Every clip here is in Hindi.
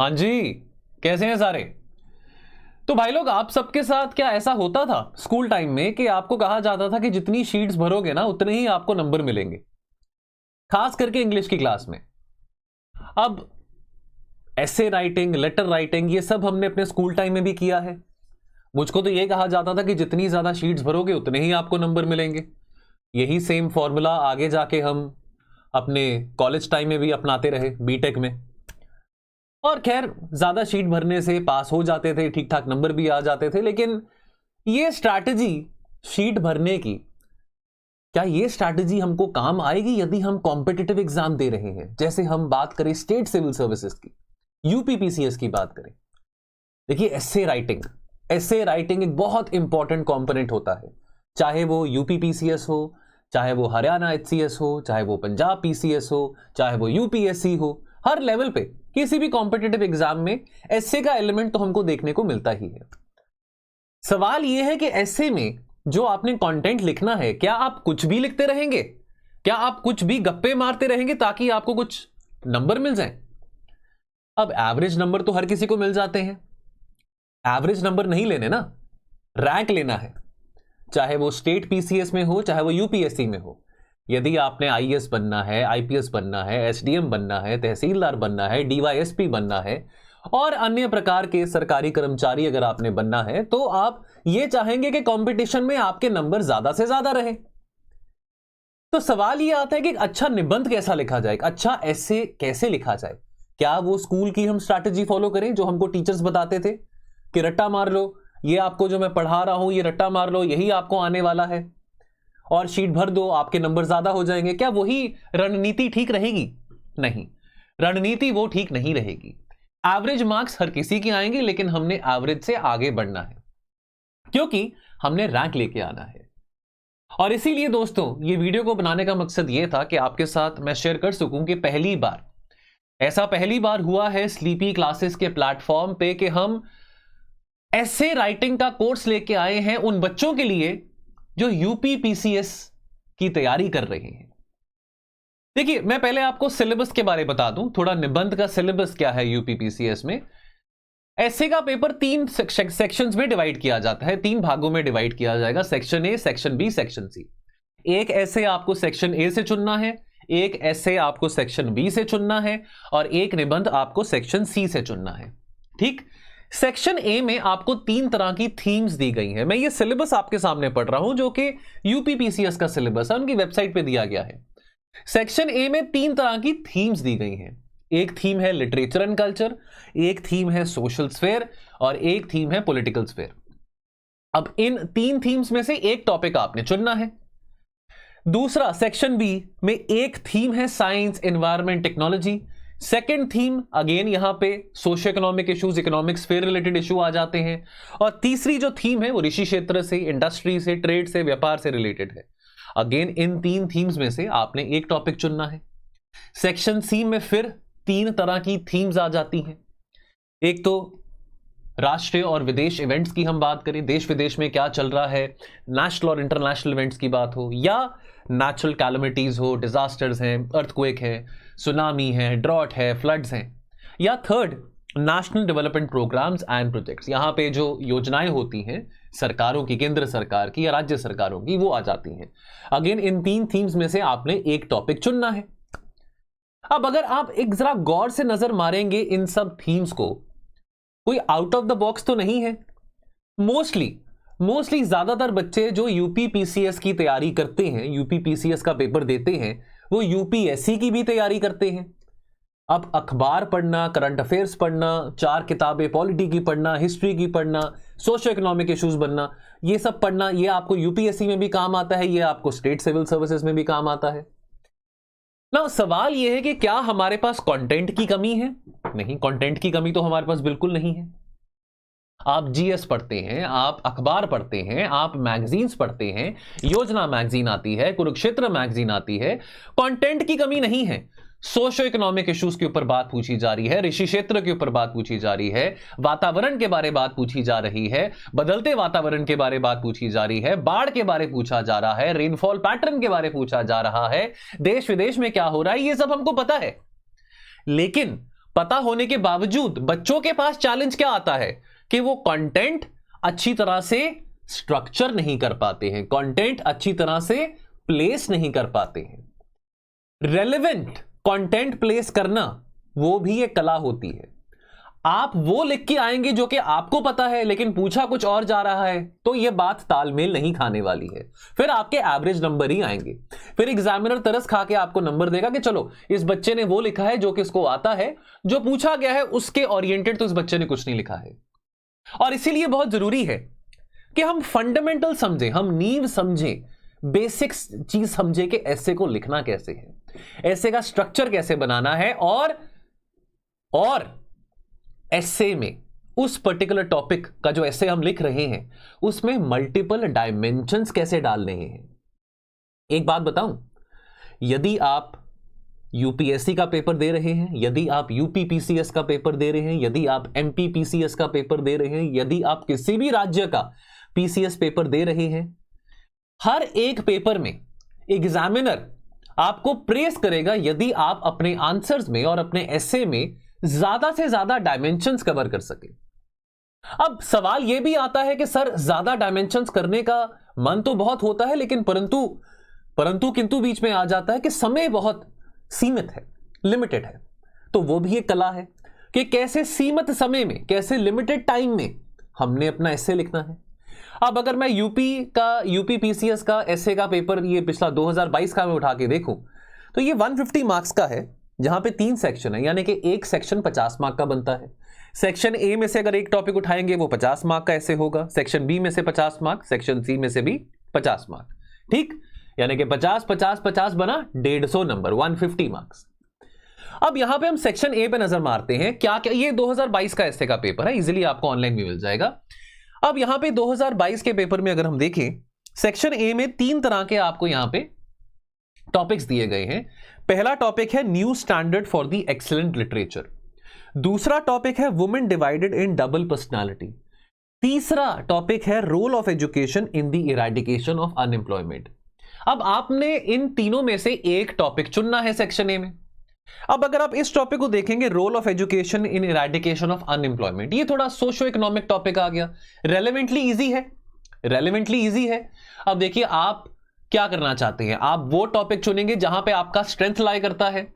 हाँ जी, कैसे हैं सारे। तो भाई लोग, आप सबके साथ क्या ऐसा होता था स्कूल टाइम में कि आपको कहा जाता था कि जितनी शीट्स भरोगे ना उतने ही आपको नंबर मिलेंगे, खास करके इंग्लिश की क्लास में। अब ऐसे राइटिंग, लेटर राइटिंग, ये सब हमने अपने स्कूल टाइम में भी किया है। मुझको तो ये कहा जाता था कि जितनी ज्यादा शीट्स भरोगे उतने ही आपको नंबर मिलेंगे। यही सेम फॉर्मूला आगे जाके हम अपने कॉलेज टाइम में भी अपनाते रहे, बीटेक में। और खैर, ज्यादा शीट भरने से पास हो जाते थे, ठीक ठाक नंबर भी आ जाते थे। लेकिन ये स्ट्रैटेजी शीट भरने की, क्या ये स्ट्रैटेजी हमको काम आएगी यदि हम कॉम्पिटिटिव एग्जाम दे रहे हैं? जैसे हम बात करें स्टेट सिविल सर्विसेज की, यूपीपीसीएस की बात करें। देखिए, एसे राइटिंग एक बहुत इंपॉर्टेंट कंपोनेंट होता है। चाहे वो यूपीपीसीएस हो, चाहे वो हरियाणा एचसीएस हो, चाहे वो पंजाब पीसीएस हो, चाहे वो यूपीएससी हो, हर लेवल पे किसी भी कॉम्पिटिटिव एग्जाम में एसे का एलिमेंट तो हमको देखने को मिलता ही है। सवाल यह है कि एसे में जो आपने कंटेंट लिखना है, क्या आप कुछ भी लिखते रहेंगे? क्या आप कुछ भी गप्पे मारते रहेंगे ताकि आपको कुछ नंबर मिल जाए? अब एवरेज नंबर तो हर किसी को मिल जाते हैं। एवरेज नंबर नहीं लेने ना, रैंक लेना है। चाहे वो स्टेट पीसीएस में हो, चाहे वो यूपीएससी में हो। यदि आपने आईएएस बनना है, आईपीएस बनना है, एसडीएम बनना है, तहसीलदार बनना है, डीवाईएसपी बनना है और अन्य प्रकार के सरकारी कर्मचारी अगर आपने बनना है, तो आप ये चाहेंगे कि कंपटीशन में आपके नंबर ज्यादा से ज्यादा रहे। तो सवाल ये आता है कि एक अच्छा निबंध कैसा लिखा जाए, एक अच्छा ऐसे कैसे लिखा जाए? क्या वो स्कूल की हम स्ट्रैटेजी फॉलो करें जो हमको टीचर्स बताते थे कि रट्टा मार लो, ये आपको जो मैं पढ़ा रहा हूं ये रट्टा मार लो, यही आपको आने वाला है और शीट भर दो, आपके नंबर ज्यादा हो जाएंगे? क्या वही रणनीति ठीक रहेगी? नहीं, रणनीति वो ठीक नहीं रहेगी। एवरेज मार्क्स हर किसी के आएंगे, लेकिन हमने एवरेज से आगे बढ़ना है क्योंकि हमने रैंक लेके आना है। और इसीलिए दोस्तों, ये वीडियो को बनाने का मकसद ये था कि आपके साथ मैं शेयर कर सकूं कि पहली बार हुआ है स्लीपी क्लासेस के प्लेटफॉर्म पे कि हम ऐसे राइटिंग का कोर्स लेके आए हैं उन बच्चों के लिए जो यूपीपीसीएस की तैयारी कर रहे हैं। देखिए, मैं पहले आपको सिलेबस के बारे में बता दूं, थोड़ा निबंध का सिलेबस क्या है यूपीपीसीएस में। ऐसे का पेपर 3 सेक्शंस में डिवाइड किया जाता है, 3 भागों में डिवाइड किया जाएगा, section A, section B, section C. एक ऐसे आपको सेक्शन ए से चुनना है, एक ऐसे आपको सेक्शन बी से चुनना है और एक निबंध आपको सेक्शन सी से चुनना है। ठीक, सेक्शन ए में आपको 3 तरह की थीम्स दी गई हैं। मैं ये सिलेबस आपके सामने पढ़ रहा हूं जो कि यूपीपीसीएस का सिलेबस है, उनकी वेबसाइट पे दिया गया है। सेक्शन ए में 3 तरह की थीम्स दी गई हैं। एक थीम है लिटरेचर एंड कल्चर, एक थीम है सोशल स्फेयर और एक थीम है पॉलिटिकल स्फेयर। अब इन 3 थीम्स में से एक टॉपिक आपने चुनना है। दूसरा, सेक्शन बी में एक थीम है science, environment, technology. Second theme again यहां पे socio economic issues, economic sphere related issue आ जाते हैं। और तीसरी जो थीम है वो ऋषि क्षेत्र से, इंडस्ट्री से, ट्रेड से, व्यापार से रिलेटेड है। अगेन इन 3 थीम्स में से आपने एक टॉपिक चुनना है। सेक्शन सी में फिर 3 तरह की थीम्स आ जाती हैं। एक तो राष्ट्रीय और विदेश इवेंट्स की हम बात करें, देश विदेश में क्या चल रहा है, नेशनल और इंटरनेशनल इवेंट्स की बात हो, या नेचुरल कैलमिटीज हो, डिजास्टर्स हैं, अर्थक्वेक है, सुनामी है, ड्रॉट है, फ्लड्स हैं। या third, national development programs and projects, यहां पे जो योजनाएं होती हैं सरकारों की, केंद्र सरकार की या राज्य सरकारों की, वो आ जाती हैं। अगेन इन 3 थीम्स में से आपने एक टॉपिक चुनना है। अब अगर आप एक जरा गौर से नजर मारेंगे इन सब थीम्स को, कोई आउट ऑफ द बॉक्स तो नहीं है। मोस्टली ज्यादातर बच्चे जो यूपीपीसीएस की तैयारी करते हैं, यूपीपीसीएस का पेपर देते हैं, वो यूपीएससी की भी तैयारी करते हैं। अब अखबार पढ़ना, करंट अफेयर्स पढ़ना, 4 किताबें पॉलिटी की पढ़ना, हिस्ट्री की पढ़ना, सोशियो इकोनॉमिक इश्यूज बनना, ये सब पढ़ना, ये आपको यूपीएससी में भी काम आता है, ये आपको स्टेट सिविल सर्विसेज में भी काम आता है ना। सवाल यह है कि क्या हमारे पास कंटेंट की कमी है? नहीं, कंटेंट की कमी तो हमारे पास बिल्कुल नहीं है। आप जीएस पढ़ते हैं, आप अखबार पढ़ते हैं, आप मैगजीन्स पढ़ते हैं, योजना मैगजीन आती है, कुरुक्षेत्र मैगजीन आती है, कंटेंट की कमी नहीं है। सोशो इकोनॉमिक इश्यूज के ऊपर बात पूछी जा रही है, ऋषि क्षेत्र के ऊपर बात पूछी जा रही है, वातावरण के बारे बात पूछी जा रही है, बदलते वातावरण के बारे बात पूछी जा रही है, बाढ़ के बारे पूछा जा रहा है, रेनफॉल पैटर्न के बारे पूछा जा रहा है, देश विदेश में क्या हो रहा है, ये सब हमको पता है। लेकिन पता होने के बावजूद बच्चों के पास चैलेंज क्या आता है कि वो कंटेंट अच्छी तरह से स्ट्रक्चर नहीं कर पाते हैं, कंटेंट अच्छी तरह से प्लेस नहीं कर पाते हैं। रेलेवेंट कंटेंट प्लेस करना वो भी एक कला होती है। आप वो लिख के आएंगे जो कि आपको पता है लेकिन पूछा कुछ और जा रहा है, तो ये बात तालमेल नहीं खाने वाली है, फिर आपके एवरेज नंबर ही आएंगे। फिर एग्जामिनर तरस खा के आपको नंबर देगा कि चलो इस बच्चे ने वो लिखा है जो कि इसको आता है, जो पूछा गया है उसके ओरिएंटेड तो इस बच्चे ने कुछ नहीं लिखा है। और इसीलिए बहुत जरूरी है कि हम फंडामेंटल समझें, हम नींव समझें, बेसिक चीज समझे कि ऐसे को लिखना कैसे है, ऐसे का स्ट्रक्चर कैसे बनाना है, और एसे में उस पर्टिकुलर टॉपिक का जो एसे हम लिख रहे हैं उसमें मल्टीपल डायमेंशंस कैसे डालने हैं। एक बात बताऊं, यदि आप यूपीएससी का पेपर दे रहे हैं, यदि आप यूपीपीसीएस का पेपर दे रहे हैं, यदि आप एमपीपीसीएस का पेपर दे रहे हैं, यदि आप किसी भी राज्य का पीसीएस पेपर दे रहे हैं, हर एक पेपर में एग्जामिनर आपको प्रेस करेगा यदि आप अपने आंसर्स में और अपने एसे में ज्यादा से ज्यादा डायमेंशंस कवर कर सके। अब सवाल यह भी आता है कि सर ज्यादा डायमेंशंस करने का मन तो बहुत होता है, लेकिन परंतु किंतु बीच में आ जाता है कि समय बहुत सीमित है, लिमिटेड है। तो वो भी एक कला है कि कैसे सीमित समय में, कैसे लिमिटेड टाइम में हमने अपना एसे लिखना है। अब अगर मैं यूपी पीसीएस का एसे का पेपर ये पिछला 2022 का मैं उठा के देखूं तो ये 150 मार्क्स का है, जहां पे 3 सेक्शन है, यानी कि एक सेक्शन 50 मार्क का बनता है। सेक्शन ए में से अगर एक टॉपिक उठाएंगे वो 50 मार्क का ऐसे होगा, सेक्शन बी में से 50 मार्क, सेक्शन सी में से भी 50 मार्क, ठीक, यानी कि 50 50 50 बना 150 नंबर, 150 मार्क्स। अब यहां पे हम सेक्शन ए पे नजर मारते हैं, क्या क्या ये 2022 का ऐसे का पेपर है, इजीली आपको ऑनलाइन भी मिल जाएगा। अब यहां पे 2022 के पेपर में अगर हम देखें, सेक्शन ए में 3 तरह के आपको यहां पे टॉपिक्स दिए गए हैं। पहला टॉपिक है new standard for the excellent literature, दूसरा टॉपिक है women divided in double personality, तीसरा टॉपिक है role of education in the eradication of unemployment. अब आपने इन तीनों में से एक टॉपिक चुनना है सेक्शन ए में। अब अगर आप इस टॉपिक को देखेंगे, role of education in eradication of unemployment, ये थोड़ा सोशो इकोनॉमिक टॉपिक आ गया, रेलेवेंटली इजी है। अब देखिए आप क्या करना चाहते हैं, आप वो टॉपिक चुनेंगे जहां पे आपका स्ट्रेंथ लाई करता है,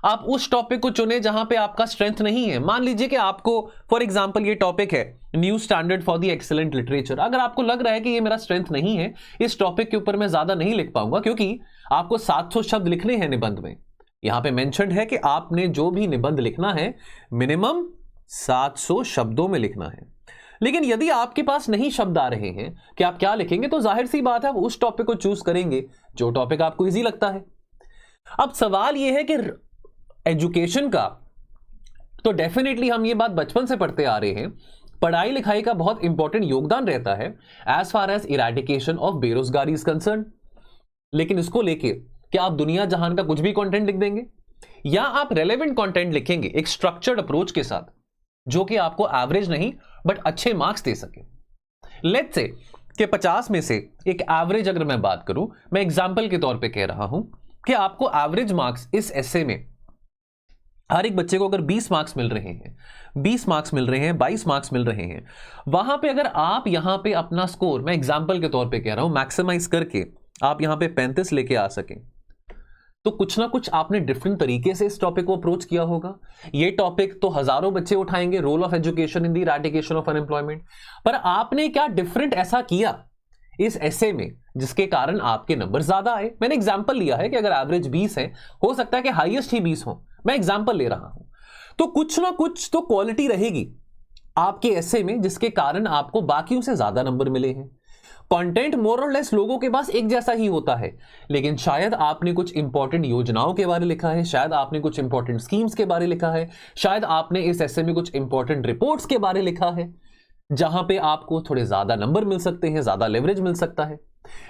आप उस टॉपिक को चुने जहां पे आपका स्ट्रेंथ नहीं है। मान लीजिए कि आपको फॉर एग्जांपल ये टॉपिक है new standard for the excellent literature, अगर आपको लग रहा है कि ये मेरा स्ट्रेंथ नहीं है, इस टॉपिक के ऊपर मैं ज्यादा नहीं लिख पाऊंगा क्योंकि आपको 700 शब्द लिखने हैं निबंध में। यहां पे मेंशन्ड है कि आपने जो भी निबंध लिखना है मिनिमम 700 शब्दों में लिखना है। लेकिन यदि आपके पास नहीं शब्द आ रहे हैं कि आप क्या लिखेंगे, तो जाहिर सी बात है आप उस टॉपिक को चूज करेंगे जो टॉपिक आपको इजी लगता है। अब सवाल यह है कि एजुकेशन का तो डेफिनेटली हम ये बात बचपन से पढ़ते आ रहे हैं, पढ़ाई लिखाई का बहुत इंपॉर्टेंट योगदान रहता है as far as eradication of बेरोजगारी इज कंसर्न। लेकिन इसको लेके क्या आप दुनिया जहान का कुछ भी कंटेंट लिख देंगे, या आप रेलेवेंट कंटेंट लिखेंगे एक स्ट्रक्चर्ड अप्रोच के साथ जो कि आपको एवरेज नहीं बट अच्छे मार्क्स दे सके। लेट्स से कि 50 में से एक एवरेज अगर मैं बात करूं, मैं एग्जांपल के तौर पे कह रहा हूं कि आपको एवरेज मार्क्स इस एसे में हर एक बच्चे को अगर 20 मार्क्स मिल रहे हैं, 20 मार्क्स मिल रहे हैं, 22 मार्क्स मिल रहे हैं, वहां पे अगर आप यहां पे अपना स्कोर, मैं एग्जांपल के तौर पे कह रहा हूं, मैक्सिमाइज करके आप यहां पे 35 लेके आ सकें, तो कुछ ना कुछ आपने डिफरेंट तरीके से इस टॉपिक को अप्रोच किया होगा। ये टॉपिक तो हजारों बच्चे उठाएंगे, role of education in the eradication of unemployment, पर आपने क्या डिफरेंट ऐसा किया इस एसे में जिसके कारण आपके नंबर ज्यादा आए। मैंने एग्जांपल लिया है कि अगर एवरेज 20 है, हो सकता है कि हाईएस्ट ही 20 हो, मैं एग्जांपल ले रहा हूं। तो कुछ ना कुछ तो क्वालिटी रहेगी आपके एसे में जिसके कारण आपको बाकियों से ज्यादा नंबर मिले हैं। कंटेंट मोर और लेस लोगों के पास एक जैसा ही होता है, लेकिन शायद आपने कुछ इंपॉर्टेंट योजनाओं के बारे लिखा है, शायद आपने कुछ इंपॉर्टेंट स्कीम्स के बारे लिखा है, शायद आपने इस एसे में कुछ इंपॉर्टेंट रिपोर्ट्स के बारे लिखा है जहां पे आपको थोड़े ज्यादा नंबर मिल सकते हैं, ज्यादा लेवरेज मिल सकता है।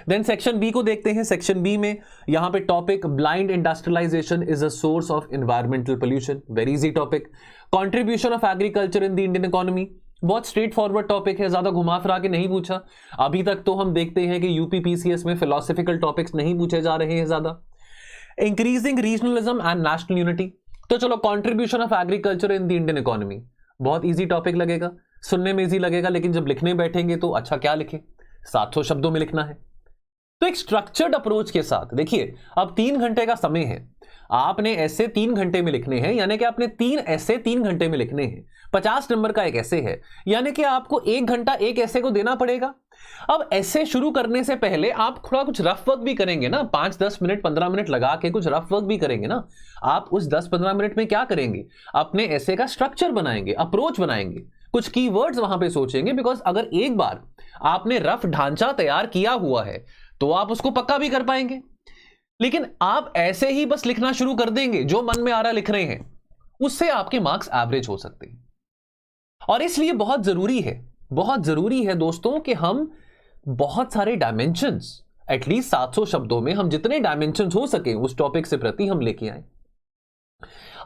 देन सेक्शन बी को देखते हैं। सेक्शन बी में यहां पे topic blind industrialization is a source of environmental pollution, very easy topic. Contribution of agriculture in the Indian economy, बहुत स्ट्रेट फॉरवर्ड टॉपिक है, ज्यादा घुमा फिरा के नहीं पूछा। अभी तक तो हम देखते हैं कि यूपी पीसीएस में फिलोसॉफिकल टॉपिक्स नहीं पूछे जा रहे हैं ज्यादा। Increasing regionalism and national unity, तो चलो, contribution of agriculture in the Indian economy, बहुत इजी टॉपिक लगेगा, सुनने में इजी लगेगा, लेकिन जब लिखने बैठेंगे तो अच्छा क्या लिखें, 700 शब्दों में लिखना है। तो एक स्ट्रक्चर्ड अप्रोच के साथ देखिए, अब 3 घंटे का समय है, आपने ऐसे 3 घंटे में लिखने हैं, यानी कि आपने 3 ऐसे 3 घंटे में लिखने हैं। 50 नंबर का एक ऐसे है, यानी कि आपको 1 घंटा एक ऐसे को देना पड़ेगा। अब ऐसे शुरू करने से पहले आप थोड़ा कुछ रफ वर्क भी करेंगे ना, 5-10 मिनट 15 मिनट लगा के कुछ रफ वर्क भी करेंगे ना। आप उस 10-15 मिनट में क्या करेंगे, अपने ऐसे का स्ट्रक्चर बनाएंगे, अप्रोच बनाएंगे, कुछ कीवर्ड्स वहां पे सोचेंगे। बिकॉज अगर एक बार आपने रफ ढांचा तैयार किया हुआ है तो आप उसको पक्का भी कर पाएंगे। लेकिन आप ऐसे ही बस लिखना शुरू कर देंगे, जो मन में आ रहा लिख रहे हैं, उससे आपके मार्क्स एवरेज हो सकते हैं। और इसलिए बहुत जरूरी है दोस्तों कि हम बहुत सारे डायमेंशंस, एटलीस्ट 700 शब्दों में हम जितने डायमेंशंस हो सके उस टॉपिक से प्रति हम लेके आए।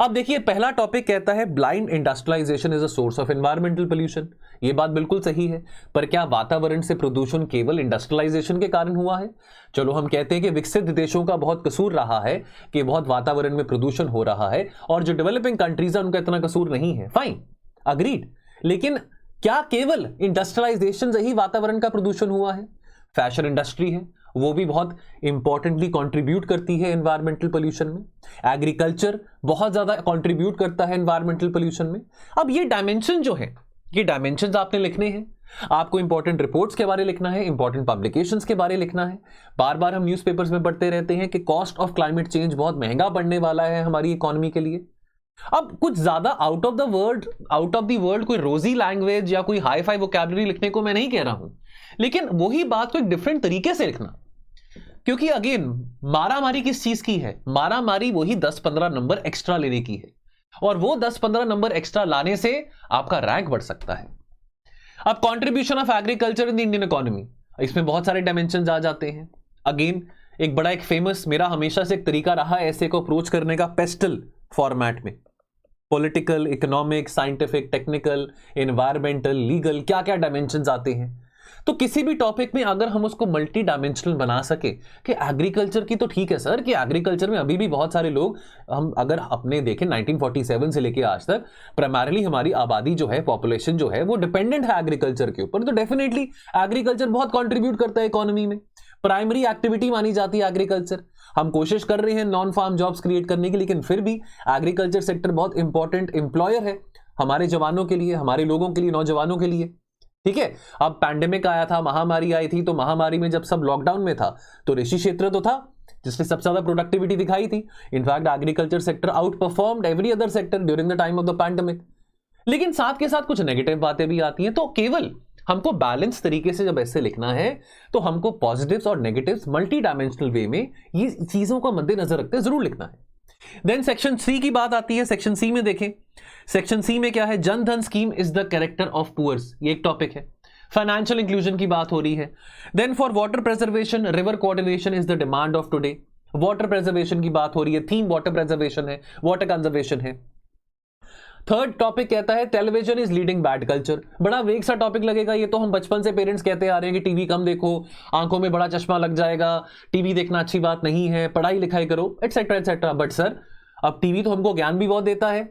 अब देखिए, पहला टॉपिक कहता है blind industrialization is a source of environmental pollution. यह बात बिल्कुल सही है, पर क्या वातावरण से प्रदूषण केवल इंडस्ट्रियलाइजेशन के कारण हुआ है? चलो, हम कहते हैं कि विकसित देशों का बहुत कसूर रहा है कि बहुत वातावरण में प्रदूषण हो रहा है, और जो डेवलपिंग कंट्रीज है उनका इतना कसूर नहीं है। Fine, agreed. लेकिन क्या केवल इंडस्ट्रियलाइजेशन से ही वातावरण का प्रदूषण हुआ है? फैशन इंडस्ट्री है, वो भी बहुत इंपॉर्टेंटली कंट्रीब्यूट करती है एनवायरमेंटल पोल्यूशन में। एग्रीकल्चर बहुत ज्यादा कंट्रीब्यूट करता है एनवायरमेंटल पोल्यूशन में। अब ये डायमेंशन जो है, ये डायमेंशंस आपने लिखने हैं। आपको इंपॉर्टेंट रिपोर्ट्स के बारे में लिखना है, इंपॉर्टेंट पब्लिकेशंस के बारे में लिखना है। बार बार हम न्यूज़पेपर्स में पढ़ते रहते हैं कि कॉस्ट ऑफ क्लाइमेट चेंज बहुत महंगा पड़ने वाला है हमारी इकोनॉमी के लिए। अब कुछ ज्यादा आउट ऑफ द वर्ल्ड कोई रोजी लैंग्वेज या कोई हाई फाई वोकैबुलरी लिखने को मैं नहीं कह रहा हूं, लेकिन वही बात को एक डिफरेंट तरीके से लिखना। क्योंकि अगेन, मारामारी किस चीज की है? मारामारी वही 10-15 नंबर एक्स्ट्रा लेने की है, और वो 10-15 नंबर एक्स्ट्रा लाने से आपका रैंक बढ़ सकता है। अब contribution of agriculture in the Indian economy, इसमें बहुत सारे डायमेंशंस आ जाते हैं। अगेन, एक फेमस मेरा हमेशा से एक तरीका रहा है ऐसे को अप्रोच करने का, पेस्टल फॉर्मेट में, political, economic, scientific, technical, environmental, legal, क्या क्या डायमेंशंस आते हैं। तो किसी भी टॉपिक में अगर हम उसको मल्टी डायमेंशनल बना सके, कि एग्रीकल्चर की तो ठीक है सर, कि एग्रीकल्चर में अभी भी बहुत सारे लोग, हम अगर अपने देखें 1947 से लेके आज तक प्राइमरीली हमारी आबादी जो है, पॉपुलेशन जो है, वो डिपेंडेंट है एग्रीकल्चर के ऊपर। तो डेफिनेटली एग्रीकल्चर बहुत कंट्रीब्यूट करता है इकोनॉमी में, प्राइमरी एक्टिविटी मानी जाती है एग्रीकल्चर। हम कोशिश कर रहे हैं नॉन फार्म जॉब्स क्रिएट करने की, लेकिन फिर भी एग्रीकल्चर सेक्टर बहुत इंपॉर्टेंट एम्प्लॉयर है हमारे जवानों के लिए, हमारे लोगों के लिए, नौजवानों के लिए। ठीक है, अब पैंडेमिक आया था, महामारी आई थी, तो महामारी में जब सब लॉकडाउन में था तो कृषि क्षेत्र तो था जिसने सबसे ज्यादा प्रोडक्टिविटी दिखाई थी। In fact agriculture sector out performed every other sector during the time of the pandemic. लेकिन साथ के साथ कुछ नेगेटिव बातें भी आती हैं, तो केवल हमको बैलेंस तरीके से जब ऐसे लिखना है तो हमको पॉजिटिव्स और नेगेटिव्स मल्टी डायमेंशनल वे में ये चीजों को मद्देनजर रखते जरूर लिखना है। देन सेक्शन सी की बात आती है। सेक्शन सी में देखें, सेक्शन सी में क्या है? Jan Dhan scheme is the character of poors, ये एक टॉपिक है। फाइनेंशियल इंक्लूजन की बात हो रही है। Then for water preservation river coordination is the demand of today, water preservation की बात हो रही है, थीम वाटर प्रिजर्वेशन है, वाटर कंजर्वेशन है। थर्ड टॉपिक कहता है television is leading bad culture. बड़ा वेग सा टॉपिक लगेगा, ये तो हम बचपन से पेरेंट्स कहते आ रहे हैं कि टीवी कम देखो, आंखों में बड़ा चश्मा लग जाएगा, टीवी देखना अच्छी बात नहीं है, पढ़ाई लिखाई करो, एटसेट्रा एटसेट्रा। बट सर, अब टीवी तो हमको ज्ञान भी बहुत देता है।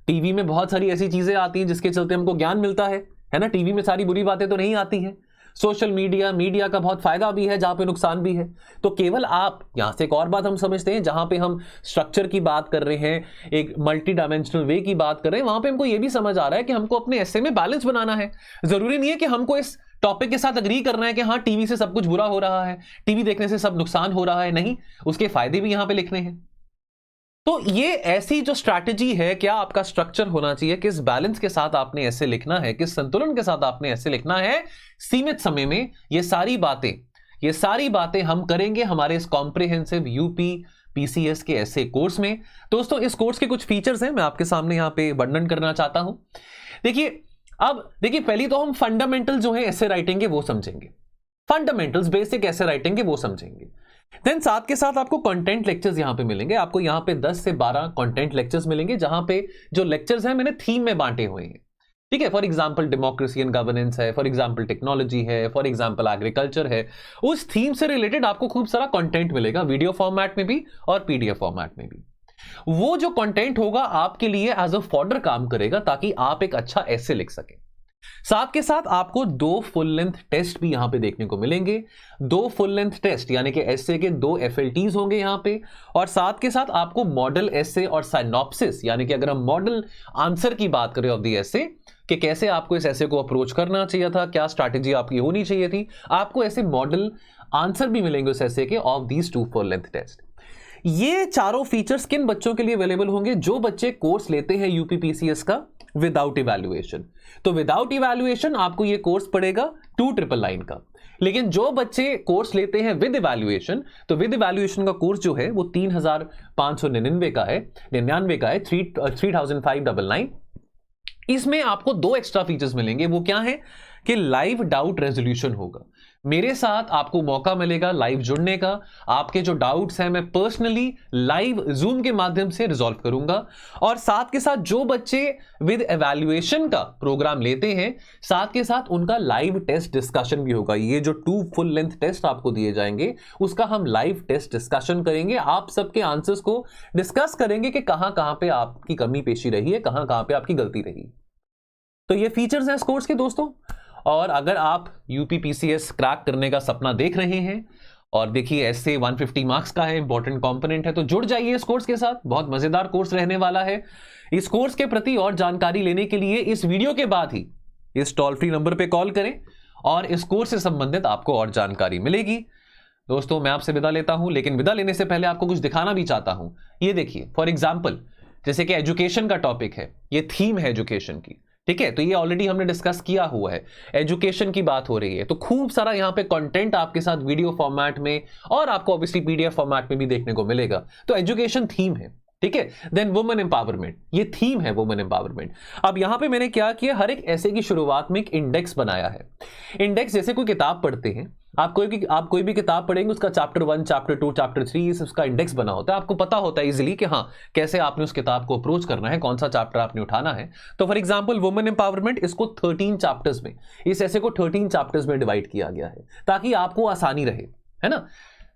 टीवी में बहुत सारी ऐसी चीजें आती हैं जिसके चलते हमको ज्ञान मिलता है ना। टीवी में सारी बुरी बातें तो नहीं आती हैं। सोशल मीडिया का बहुत फायदा भी है जहां पे नुकसान भी है। तो केवल आप यहां से एक और बात हम समझते हैं, जहां पे हम स्ट्रक्चर की बात कर रहे हैं, एक मल्टी डायमेंशनल वे की बात कर रहे हैं, वहां पे हमको ये भी समझ आ रहा है कि हमको अपने एसे में बैलेंस बनाना है। जरूरी नहीं है कि हमको इस टॉपिक के साथ अग्री करना है कि हाँ टीवी से सब कुछ बुरा हो रहा है, टीवी देखने से सब नुकसान हो रहा है। नहीं, उसके फायदे भी यहां पे लिखने हैं। तो ये ऐसी जो स्ट्रैटेजी है, क्या आपका स्ट्रक्चर होना चाहिए, किस बैलेंस के साथ आपने ऐसे लिखना है, किस संतुलन के साथ आपने ऐसे लिखना है सीमित समय में, ये सारी बातें हम करेंगे हमारे इस कॉम्प्रिहेंसिव यूपी पीसीएस के ऐसे कोर्स में। दोस्तों, इस कोर्स के कुछ फीचर्स हैं, मैं आपके सामने यहां पे वर्णन करना चाहता हूं। देखिए, पहली तो हम फंडामेंटल जो है ऐसे राइटिंग के वो समझेंगे, फंडामेंटल्स बेसिक ऐसे राइटिंग के वो समझेंगे। देन साथ के साथ आपको कंटेंट लेक्चर्स यहां पे मिलेंगे। आपको यहां पे 10 से 12 कंटेंट लेक्चर्स मिलेंगे, जहां पे जो लेक्चर्स हैं मैंने थीम में बांटे हुए हैं। ठीक है, for example democracy and governance है, फॉर एग्जांपल टेक्नोलॉजी है, फॉर एग्जांपल एग्रीकल्चर है। उस थीम से रिलेटेड आपको खूब सारा कंटेंट मिलेगा, वीडियो फॉर्मेट में भी और पीडीएफ फॉर्मेट में भी। वो जो कंटेंट होगा आपके लिए एज अ फॉडर काम करेगा ताकि आप एक अच्छा ऐसे लिख सकें। साथ के साथ आपको 2 फुल लेंथ टेस्ट भी यहां पे देखने को मिलेंगे। 2 फुल लेंथ टेस्ट यानी कि एसे के 2 FLTs होंगे यहां पे, और साथ के साथ आपको मॉडल एसे और साइनॉप्सिस यानी कि अगर हम मॉडल आंसर की बात करें ऑफ द एसे कि कैसे आपको इस एसे को अप्रोच करना चाहिए था, क्या स्ट्रैटेजी आपकी होनी चाहिए थी, आपको ऐसे मॉडल आंसर भी मिलेंगे उस एसे के of these 2 full length test. ये चारों फीचर्स किन बच्चों के लिए अवेलेबल होंगे? जो बच्चे कोर्स लेते हैं यूपीपीसीएस का विदाउट इवैल्यूएशन। तो विदाउट इवैल्यूएशन आपको ये कोर्स पड़ेगा 2999 का। लेकिन जो बच्चे कोर्स लेते हैं विद इवैल्यूएशन, तो विद इवैल्यूएशन का कोर्स जो है वो 3599 का है, 99 का है, 3599। इसमें आपको 2 एक्स्ट्रा फीचर्स मिलेंगे। वो क्या है कि लाइव डाउट रेजोल्यूशन होगा। मेरे साथ आपको मौका मिलेगा लाइव जुड़ने का। आपके जो डाउट्स हैं मैं पर्सनली लाइव जूम के माध्यम से रिजॉल्व करूंगा। और साथ के साथ जो बच्चे विद एवैल्यूएशन का प्रोग्राम लेते हैं, साथ के साथ उनका लाइव टेस्ट डिस्कशन भी होगा। ये जो 2 फुल लेंथ टेस्ट आपको दिए जाएंगे उसका हम लाइव टेस्ट डिस्कशन करेंगे। आप सबके आंसर्स को डिस्कस करेंगे कि कहां कहां पे आपकी कमी पेशी रही है, कहां कहां पे आपकी गलती रही। तो ये फीचर्स हैं इस कोर्स के दोस्तों। और अगर आप यूपीपीसीएस क्रैक करने का सपना देख रहे हैं, और देखिए ऐसे 150 मार्क्स का है, इंपॉर्टेंट कंपोनेंट है, तो जुड़ जाइए इस कोर्स के साथ। बहुत मजेदार कोर्स रहने वाला है। इस कोर्स के प्रति और जानकारी लेने के लिए इस वीडियो के बाद ही इस टोल फ्री नंबर पे कॉल करें और इस कोर्स से संबंधित आपको और जानकारी मिलेगी। दोस्तों मैं आपसे विदा लेता हूं, लेकिन विदा लेने से पहले आपको कुछ दिखाना भी चाहता हूं। ये देखिए, फॉर एग्जाम्पल जैसे कि एजुकेशन का टॉपिक है, ये थीम है एजुकेशन की, ठीक है, तो ये ऑलरेडी हमने डिस्कस किया हुआ है। एजुकेशन की बात हो रही है तो खूब सारा यहां पे कंटेंट आपके साथ वीडियो फॉर्मेट में और आपको ऑब्वियसली पीडीएफ फॉर्मेट में भी देखने को मिलेगा। तो एजुकेशन थीम है, ठीक है। देन वुमेन एम्पावरमेंट, ये थीम है वुमेन एम्पावरमेंट। अब यहां पे मैंने क्या किया, हर एक ऐसे की शुरुआत में एक इंडेक्स बनाया है। इंडेक्स जैसे कोई किताब पढ़ते हैं, आप कोई भी किताब पढ़ेंगे, उसका चैप्टर 1, चैप्टर 2, चैप्टर 3 उसका इंडेक्स बना होता है। आपको पता होता है इजीली कि हाँ कैसे आपने उस किताब को अप्रोच करना है, कौन सा चैप्टर आपने उठाना है। तो फॉर एग्जांपल वुमेन एम्पावरमेंट, इसको 13 चैप्टर्स में, इस ऐसे को 13 चैप्टर्स में डिवाइड किया गया है ताकि आपको आसानी रहे, है ना।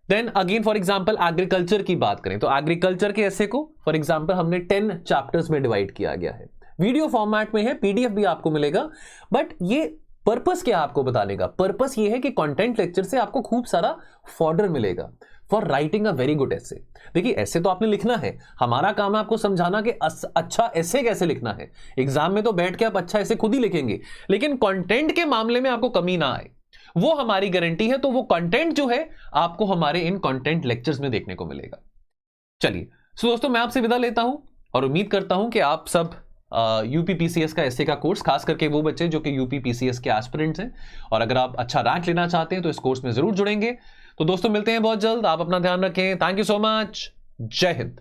Then again for example agriculture की बात करें तो एग्रीकल्चर के ऐसे को फॉर एग्जांपल हमने 10 चैप्टर्स में डिवाइड किया गया है। वीडियो फॉर्मेट में है, पीडीएफ भी आपको मिलेगा। बट ये पर्पस क्या है आपको बताने का? पर्पस ये है कि कंटेंट लेक्चर से आपको खूब सारा फॉर्डर मिलेगा for writing a very good ऐसे। देखिए ऐसे तो आपने लिखना है, हमारा काम है आपको समझाना कि अच्छा ऐसे कैसे लिखना है। एग्जाम में तो बैठ के आप अच्छा ऐसे खुद ही लिखेंगे, लेकिन कंटेंट के मामले में आपको कमी ना आए, वो हमारी गारंटी है। तो वो कंटेंट जो है आपको हमारे इन कंटेंट लेक्चर्स में देखने को मिलेगा। चलिए सो दोस्तों मैं आपसे विदा लेता हूं और उम्मीद करता हूं कि आप सब यूपीपीसीएस का ऐसे का कोर्स, खास करके वो बच्चे जो कि यूपीपीसीएस के एस्पिरेंट्स हैं, और अगर आप अच्छा रैंक लेना चाहते हैं तो इस कोर्स में जरूर जुड़ेंगे। तो दोस्तों मिलते हैं बहुत जल्द, आप अपना ध्यान रखें। थैंक यू सो मच, जय हिंद।